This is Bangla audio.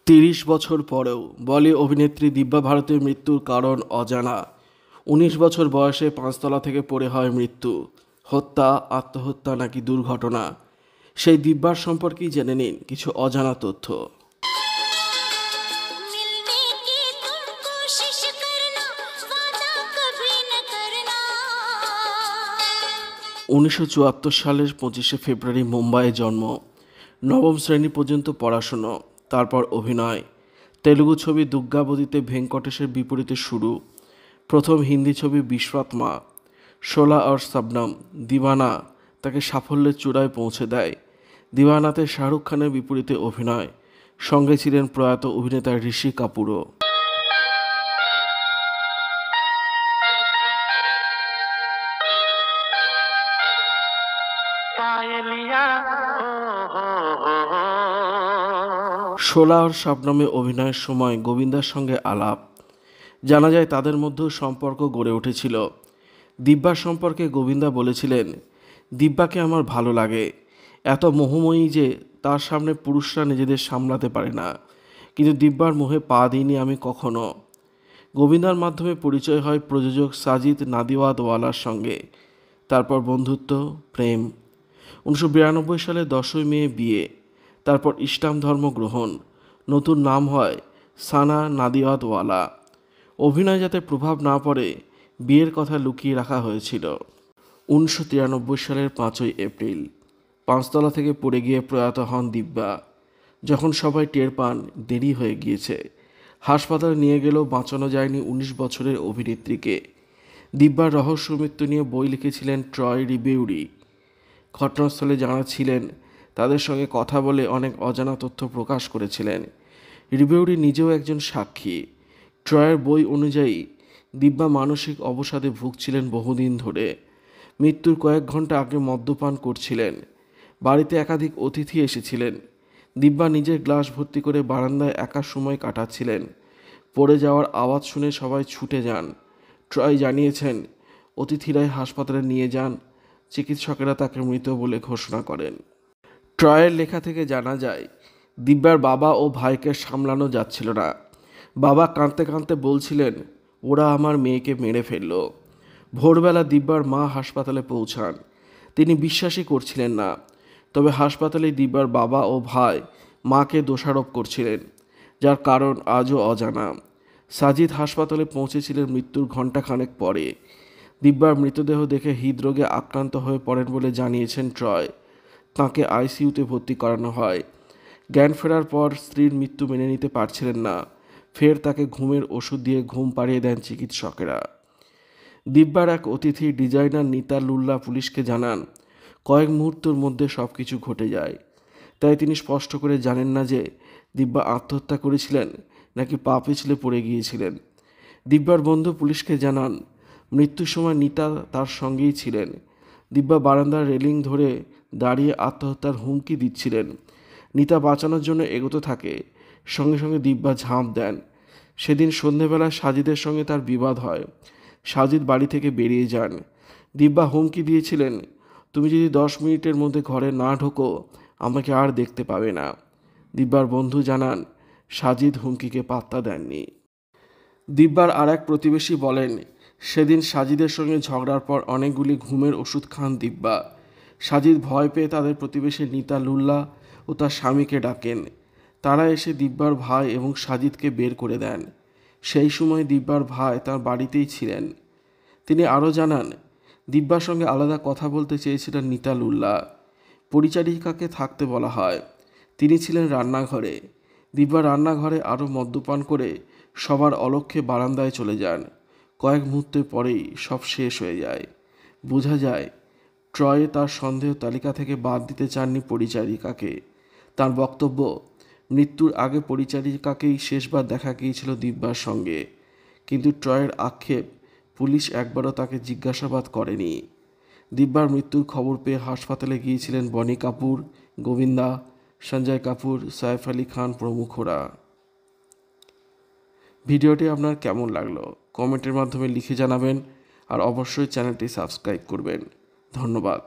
৩০ বছর পরেও বলি অভিনেত্রী দিব্যা ভারতীর মৃত্যুর কারণ অজানা। ১৯ বছর বয়সে ৫তলা থেকে পড়ে হয় মৃত্যু। হত্যা, আত্মহত্যা নাকি দুর্ঘটনা? সেই দিব্যার সম্পর্কেই জেনে নিন কিছু অজানা তথ্য। ১৯৭৪ সালের ২৫শে ফেব্রুয়ারি মুম্বাইয়ে জন্ম। নবম শ্রেণী পর্যন্ত পড়াশুনো, তারপর অভিনয়। তেলুগু ছবি দুর্গাবতীতে ভেঙ্কটেশের বিপরীতে শুরু। প্রথম হিন্দি ছবি বিশ্বআত্মা, শোলা আর শবনম, দিওয়ানা তাকে সাফল্যের চূড়ায় পৌঁছে দেয়। দিওয়ানাতে শাহরুখ খানের বিপরীতে অভিনয়, সঙ্গে ছিলেন প্রয়াত অভিনেতা ঋষি কাপুরও। শোলা আর শবনমে অভিনয়ের সময় গোবিন্দার সঙ্গে আলাপ। জানা যায় তাদের মধ্যেও সম্পর্ক গড়ে উঠেছিল। দিব্যার সম্পর্কে গোবিন্দা বলেছিলেন, দিব্যাকে আমার ভালো লাগে, এত মোহময়ী যে তার সামনে পুরুষরা নিজেদের সামলাতে পারে না, কিন্তু দিব্যার মোহে পা দিইনি আমি কখনো। গোবিন্দার মাধ্যমে পরিচয় হয় প্রযোজক সাজিদ নাদিওয়াদওয়ালার সঙ্গে, তারপর বন্ধুত্ব, প্রেম। ১৯৯২ সালে ১০ই মে বিয়ে, তারপর ইসলাম ধর্ম গ্রহণ। নতুন নাম হয় সানা নাদিওয়াদওয়ালা। অভিনয় যাতে প্রভাব না পড়ে বিয়ের কথা লুকিয়ে রাখা হয়েছিল। ১৯৯৩ সালের ৫ই এপ্রিল ৫তলা থেকে পড়ে গিয়ে প্রয়াত হন দিব্যা। যখন সবাই টের পান দেরি হয়ে গিয়েছে, হাসপাতালে নিয়ে গেলেও বাঁচানো যায়নি ১৯ বছরের অভিনেত্রীকে। দিব্যার রহস্য মৃত্যু নিয়ে বই লিখেছিলেন ট্রয় রিবেউরি। ঘটনাস্থলে যাঁরা ছিলেন তাদের সঙ্গে কথা বলে অনেক অজানা তথ্য প্রকাশ করেছিলেন। রিবেউরি নিজেও একজন সাক্ষী। ট্রয়ের বই অনুযায়ী দিব্যা মানসিক অবসাদে ভুগছিলেন বহুদিন ধরে। মৃত্যুর কয়েক ঘন্টা আগে মদ্যপান করছিলেন। বাড়িতে একাধিক অতিথি এসেছিলেন। দিব্যা নিজের গ্লাস ভর্তি করে বারান্দায় একা সময় কাটাচ্ছিলেন। পড়ে যাওয়ার আওয়াজ শুনে সবাই ছুটে যান। ট্রয় জানিয়েছেন, অতিথিরাই হাসপাতালে নিয়ে যান, চিকিৎসকেরা তাকে মৃত বলে ঘোষণা করেন। ট্রয়ের লেখা থেকে জানা যায়, দিব্যার বাবা ও ভাইকে সামলানো যাচ্ছিল না। বাবা কাঁদতে কাঁদতে বলছিলেন, ওরা আমার মেয়েকে মেরে ফেলল। ভোরবেলা দিব্যার মা হাসপাতালে পৌঁছান। তিনি বিশ্বাসই করছিলেন না। তবে হাসপাতালে দিব্যার বাবা ও ভাই মাকে দোষারোপ করছিলেন, যার কারণ আজও অজানা। সাজিদ হাসপাতালে পৌঁছেছিলেন মৃত্যুর ঘণ্টাখানেক পরে। দিব্যার মৃতদেহ দেখে হৃদরোগে আক্রান্ত হয়ে পড়েন বলে জানিয়েছেন ট্রয়। তাঁকে আইসিইউতে ভর্তি করানো হয়। জ্ঞান ফেরার পর স্ত্রীর মৃত্যু মেনে নিতে পারছিলেন না। ফের তাকে ঘুমের ওষুধ দিয়ে ঘুম পাড়িয়ে দেন চিকিৎসকেরা। দিব্যার এক অতিথি ডিজাইনার নিতা লুল্লা পুলিশকে জানান, কয়েক মুহূর্তের মধ্যে সব কিছু ঘটে যায়। তাই তিনি স্পষ্ট করে জানেন না যে দিব্যা আত্মহত্যা করেছিলেন নাকি পা পিছলে পড়ে গিয়েছিলেন। দিব্যার বন্ধু পুলিশকে জানান, মৃত্যুর সময় নিতা তার সঙ্গেই ছিলেন। দিব্যা বারান্দার রেলিং ধরে দাঁড়িয়ে আত্মহত্যার হুমকি দিচ্ছিলেন। নিতা বাঁচানোর জন্য এগোতে থাকে, সঙ্গে সঙ্গে দিব্যা ঝাঁপ দেন। সেদিন সন্ধেবেলায় সাজিদের সঙ্গে তার বিবাদ হয়। সাজিদ বাড়ি থেকে বেরিয়ে যান। দিব্যা হুমকি দিয়েছিলেন, তুমি যদি ১০ মিনিটের মধ্যে ঘরে না ঢোকো আমাকে আর দেখতে পাবে না। দিব্যার বন্ধু জানান, সাজিদ হুমকিকে পাত্তা দেননি। দিব্যার আর এক প্রতিবেশী বলেন, সেদিন সাজিদের সঙ্গে ঝগড়ার পর অনেকগুলি ঘুমের ওষুধ খান দিব্যা। সাজিদ ভয় পেয়ে তাদের প্রতিবেশী নিতা লুল্লা ও তার স্বামীকে ডাকেন। তারা এসে দিব্যার ভাই এবং সাজিদকে বের করে দেন। সেই সময় দিব্যার ভাই তার বাড়িতেই ছিলেন। তিনি আরও জানান, দিব্যার সঙ্গে আলাদা কথা বলতে চেয়েছিলেন নিতা লুল্লা। পরিচারিকাকে থাকতে বলা হয়। তিনি ছিলেন রান্নাঘরে। দিব্যা রান্নাঘরে আরও মদ্যপান করে সবার অলক্ষ্যে বারান্দায় চলে যান। কয়েক মুহূর্তে পরেই সব শেষ হয়ে যায়। বোঝা যায়, ট্রয়ে তার সন্দেহ তালিকা থেকে বাদ দিতে চাননি পরিচারিকাকে। তার বক্তব্য, মৃত্যুর আগে পরিচারিকাকেই শেষবার দেখা গিয়েছিল দিব্যার সঙ্গে। কিন্তু ট্রয়ের আক্ষেপ, পুলিশ একবারও তাকে জিজ্ঞাসাবাদ করেনি। দিব্যার মৃত্যুর খবর পেয়ে হাসপাতালে গিয়েছিলেন বনি কাপুর, গোবিন্দা, সঞ্জয় কাপুর, সাইফ আলি খান প্রমুখরা। ভিডিওটি আপনার কেমন লাগলো কমেন্টের মাধ্যমে লিখে জানাবেন, আর অবশ্যই চ্যানেলটি সাবস্ক্রাইব করবেন। ধন্যবাদ।